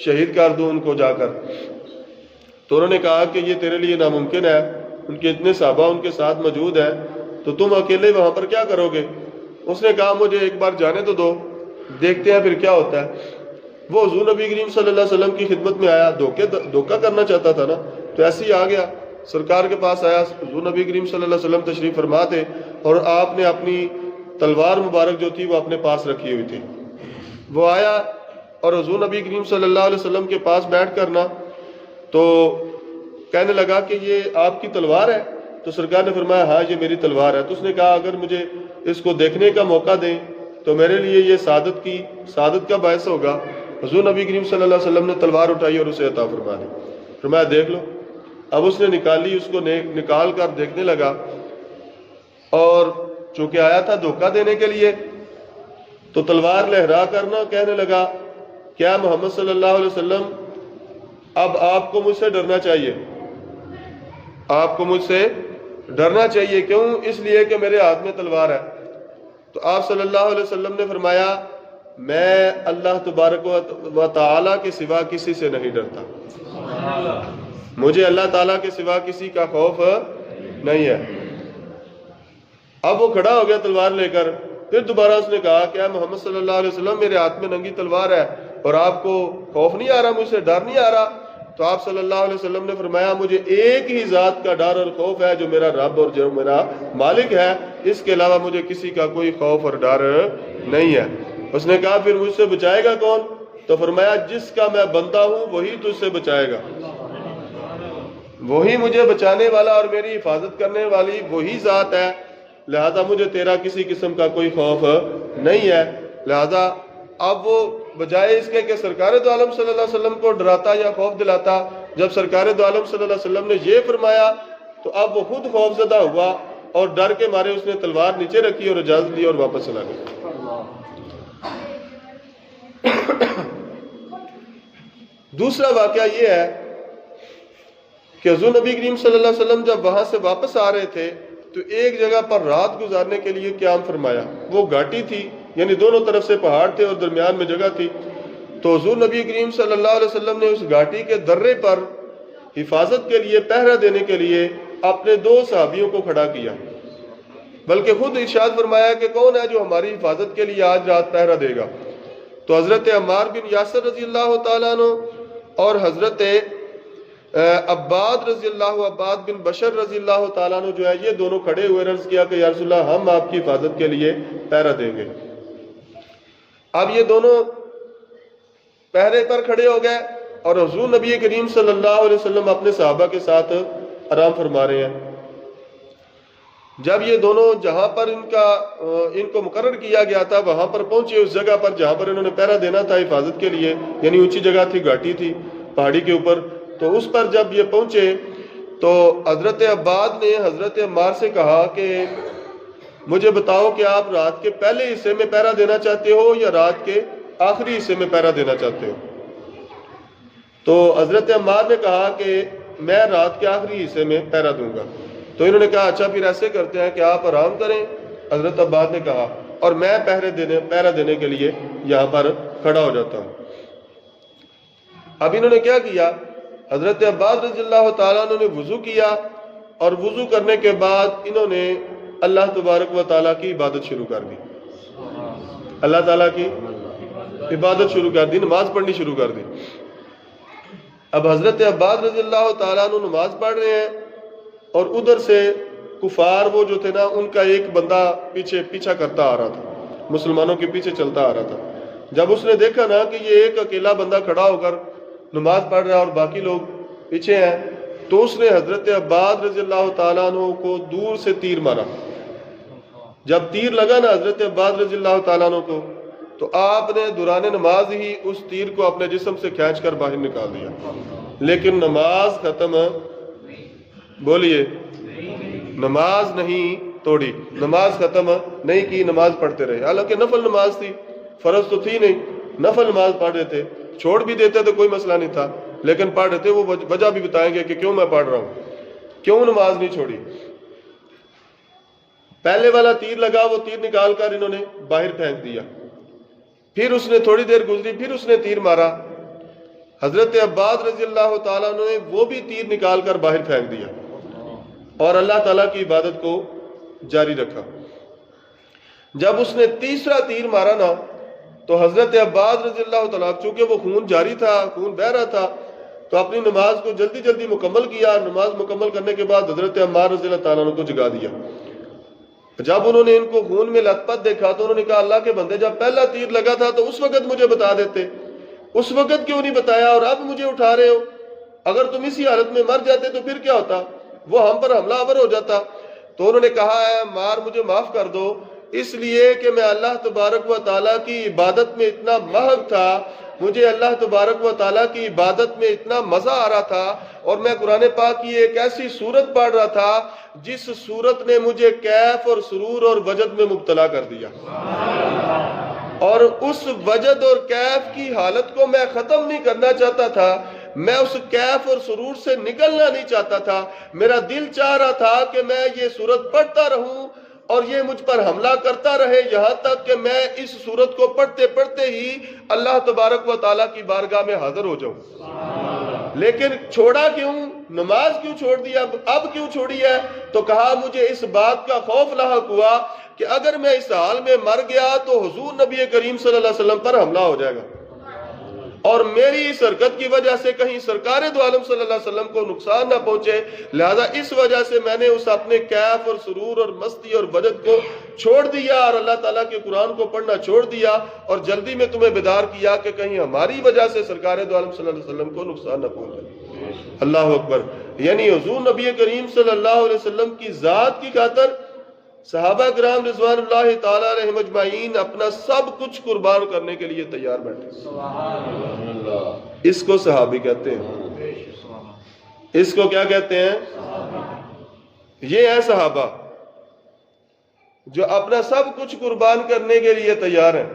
شہید کر دوں ان کو جا کر۔ تو انہوں نے کہا کہ یہ تیرے لیے ناممکن ہے، ان کے اتنے صحابہ ان کے ساتھ موجود ہیں، تو تم اکیلے وہاں پر کیا کرو گے؟ اس نے کہا مجھے ایک بار جانے تو دو، دیکھتے ہیں پھر کیا ہوتا ہے۔ وہ حضور نبی کریم صلی اللہ علیہ وسلم کی خدمت میں آیا، دھوکہ کرنا چاہتا تھا نا، تو ایسے ہی آ گیا، سرکار کے پاس آیا، حضور نبی کریم صلی اللہ علیہ وسلم تشریف فرما تھے اور آپ نے اپنی تلوار مبارک جو تھی وہ اپنے پاس رکھی ہوئی تھی۔ وہ آیا اور حضور نبی کریم صلی اللہ علیہ وسلم کے پاس بیٹھ کرنا تو کہنے لگا کہ یہ آپ کی تلوار ہے؟ تو سرکار نے فرمایا ہاں یہ میری تلوار ہے۔ تو اس نے کہا اگر مجھے اس کو دیکھنے کا موقع دیں تو میرے لیے یہ سعادت کا باعث ہوگا۔ حضور نبی کریم صلی اللہ علیہ وسلم نے تلوار اٹھائی اور اسے عطا فرما دی، فرمایا دیکھ لو۔ اب اس نے نکالی، اس کو نکال کر دیکھنے لگا، اور چونکہ آیا تھا دھوکہ دینے کے لیے تو تلوار لہرا کرنا کہنے لگا کیا محمد صلی اللہ علیہ وسلم اب آپ کو مجھ سے ڈرنا چاہیے، آپ کو مجھ سے ڈرنا چاہیے، کیوں؟ اس لیے کہ میرے ہاتھ میں تلوار ہے۔ تو آپ صلی اللہ علیہ وسلم نے فرمایا میں اللہ تبارک و تعالیٰ کے سوا کسی سے نہیں ڈرتا، مجھے اللہ تعالیٰ کے سوا کسی کا خوف نہیں ہے۔ اب وہ کھڑا ہو گیا تلوار لے کر، پھر دوبارہ اس نے کہا کہ محمد صلی اللہ علیہ وسلم میرے ہاتھ میں ننگی تلوار ہے اور آپ کو خوف نہیں آ رہا، مجھ سے ڈر نہیں آ رہا؟ تو آپ صلی اللہ علیہ وسلم نے فرمایا مجھے ایک ہی ذات کا ڈر اور خوف ہے جو میرا رب اور جو میرا مالک ہے، اس کے علاوہ مجھے کسی کا کوئی خوف اور ڈر نہیں ہے۔ اس نے کہا پھر مجھ سے بچائے گا کون؟ تو فرمایا جس کا میں بندہ ہوں وہی تجھ سے بچائے گا، وہی مجھے بچانے والا اور میری حفاظت کرنے والی وہی ذات ہے، لہذا مجھے تیرا کسی قسم کا کوئی خوف نہیں ہے۔ لہذا اب وہ بجائے اس کے کہ سرکار دو عالم صلی اللہ علیہ وسلم کو ڈراتا یا خوف دلاتا، جب سرکار دو عالم صلی اللہ علیہ وسلم نے یہ فرمایا تو اب وہ خود خوف زدہ ہوا اور ڈر کے مارے اس نے تلوار نیچے رکھی اور اجازت دی اور واپس چلا گیا۔ دوسرا واقعہ یہ ہے کہ حضور نبی کریم صلی اللہ علیہ وسلم جب وہاں سے واپس آ رہے تھے تو ایک جگہ پر رات گزارنے کے لیے قیام فرمایا۔ وہ گھاٹی تھی، یعنی دونوں طرف سے پہاڑ تھے اور درمیان میں جگہ تھی، تو حضور نبی کریم صلی اللہ علیہ وسلم نے اس گھاٹی کے درے پر حفاظت کے لیے، پہرہ دینے کے لیے اپنے دو صحابیوں کو کھڑا کیا، بلکہ خود ارشاد فرمایا کہ کون ہے جو ہماری حفاظت کے لیے آج رات پہرہ دے گا؟ تو حضرت عمار بن یاسر رضی اللہ تعالیٰ عنہ اور حضرت عباد بن بشر رضی اللہ تعالیٰ عنہ جو ہے یہ دونوں کھڑے ہوئے، عرض کیا کہ یا رسول اللہ ہم آپ کی حفاظت کے لیے پہرہ دیں گے۔ اب یہ دونوں پہرے پر کھڑے ہو گئے اور حضور نبی کریم صلی اللہ علیہ وسلم اپنے صحابہ کے ساتھ آرام فرما رہے ہیں۔ جب یہ دونوں جہاں پر ان کو مقرر کیا گیا تھا وہاں پر پہنچے، اس جگہ پر جہاں پر انہوں نے پہرہ دینا تھا حفاظت کے لیے، یعنی اونچی جگہ تھی، گھاٹی تھی، پہاڑی کے اوپر. تو اس پر جب یہ پہنچے تو حضرت عباد نے حضرت عمار سے کہا کہ مجھے بتاؤ کہ آپ رات کے پہلے حصے میں پہرا دینا چاہتے ہو یا رات کے آخری حصے میں پہرا دینا چاہتے ہو؟ تو حضرت عمار نے کہا کہ میں رات کے آخری حصے میں پہرا دوں گا. تو انہوں نے کہا اچھا پھر ایسے کرتے ہیں کہ آپ آرام کریں. حضرت عباد نے کہا اور میں پہرا دینے کے لیے یہاں پر کھڑا ہو جاتا ہوں. اب انہوں نے کیا کیا؟ حضرت عباد رضی اللہ تعالیٰ عنہ نے وضو کیا اور وضو کرنے کے بعد انہوں نے اللہ تبارک و تعالیٰ کی عبادت شروع کر دی. اللہ تعالیٰ کی عبادت شروع کر دی، نماز پڑھنی شروع کر دی. اب حضرت عباد رضی اللہ تعالیٰ عنہ نماز پڑھ رہے ہیں اور ادھر سے کفار وہ جو تھے نا ان کا ایک بندہ پیچھا کرتا آ رہا تھا، مسلمانوں کے پیچھے چلتا آ رہا تھا. جب اس نے دیکھا نا کہ یہ ایک اکیلا بندہ کھڑا ہو کر نماز پڑھ رہا ہے اور باقی لوگ پیچھے ہیں تو اس نے حضرت عباد رضی اللہ تعالیٰ عنہ کو دور سے تیر مارا. جب تیر لگا نا حضرت عباد رضی اللہ تعالیٰ عنہ کو تو آپ نے دوران نماز ہی اس تیر کو اپنے جسم سے کھینچ کر باہر نکال دیا، لیکن نماز ختم بولیے نماز نہیں توڑی، نماز ختم نہیں کی، نماز پڑھتے رہے. حالانکہ نفل نماز تھی، فرض تو تھی نہیں، نفل نماز پڑھ رہے تھے. چھوڑ بھی دیتے تو کوئی مسئلہ نہیں تھا، لیکن پڑھ رہے تھے. وہ وجہ بھی بتائیں گے کہ کیوں میں پڑھ رہا ہوں، کیوں نماز نہیں چھوڑی. پہلے والا تیر لگا، وہ تیر نکال کر انہوں نے باہر پھینک دیا. پھر اس نے تھوڑی دیر گزری، پھر اس نے تیر مارا. حضرت عباد رضی اللہ تعالیٰ نے وہ بھی تیر نکال کر باہر پھینک دیا اور اللہ تعالیٰ کی عبادت کو جاری رکھا. جب اس نے تیسرا تیر مارا نا تو حضرت عباد رضی اللہ تعالیٰ چونکہ وہ خون جاری تھا، خون بہہ رہا تھا، تو اپنی نماز کو جلدی جلدی مکمل کیا. نماز مکمل کرنے کے بعد حضرت عمار رضی اللہ تعالیٰ کو جگا دیا. جب انہوں نے ان کو خون میں لت پت دیکھا تو انہوں نے کہا اللہ کے بندے جب پہلا تیر لگا تھا تو اس وقت مجھے بتا دیتے، اس وقت کیوں نہیں بتایا اور اب مجھے اٹھا رہے ہو؟ اگر تم اسی حالت میں مر جاتے تو پھر کیا ہوتا؟ وہ ہم پر حملہ آور ہو جاتا. تو انہوں نے کہا ہے عمار مجھے معاف کر دو، اس لیے کہ میں اللہ تبارک و تعالیٰ کی عبادت میں اتنا محو تھا، مجھے اللہ تبارک و تعالیٰ کی عبادت میں اتنا مزہ آ رہا تھا، اور میں قرآن پاک کی ایک ایسی سورت پڑھ رہا تھا جس سورت نے مجھے کیف اور سرور اور وجد میں مبتلا کر دیا، اور اس وجد اور کیف کی حالت کو میں ختم نہیں کرنا چاہتا تھا، میں اس کیف اور سرور سے نکلنا نہیں چاہتا تھا. میرا دل چاہ رہا تھا کہ میں یہ سورت پڑھتا رہوں اور یہ مجھ پر حملہ کرتا رہے، یہاں تک کہ میں اس سورت کو پڑھتے پڑھتے ہی اللہ تبارک و تعالیٰ کی بارگاہ میں حاضر ہو جاؤں. لیکن چھوڑا کیوں؟ نماز کیوں چھوڑ دیا؟ اب کیوں چھوڑی ہے؟ تو کہا مجھے اس بات کا خوف لاحق ہوا کہ اگر میں اس حال میں مر گیا تو حضور نبی کریم صلی اللہ علیہ وسلم پر حملہ ہو جائے گا، اور میری اس حرکت کی وجہ سے کہیں سرکار دو عالم صلی اللہ علیہ وسلم کو نقصان نہ پہنچے. لہذا اس وجہ سے میں نے اس اپنے کیف اور سرور اور مستی اور وجد کو چھوڑ دیا اور اللہ تعالیٰ کے قرآن کو پڑھنا چھوڑ دیا، اور جلدی میں تمہیں بیدار کیا کہ کہیں ہماری وجہ سے سرکار دو عالم صلی اللہ علیہ وسلم کو نقصان نہ پہنچے. اللہ اکبر. یعنی حضور نبی کریم صلی اللہ علیہ وسلم کی ذات کی خاطر صحابہ کرام رضوان اللہ تعالی علیہم اجمعین اپنا سب کچھ قربان کرنے کے لیے تیار بیٹھے. اس کو صحابی کہتے ہیں. اس کو کیا کہتے ہیں؟ یہ ہے صحابہ جو اپنا سب کچھ قربان کرنے کے لیے تیار ہیں.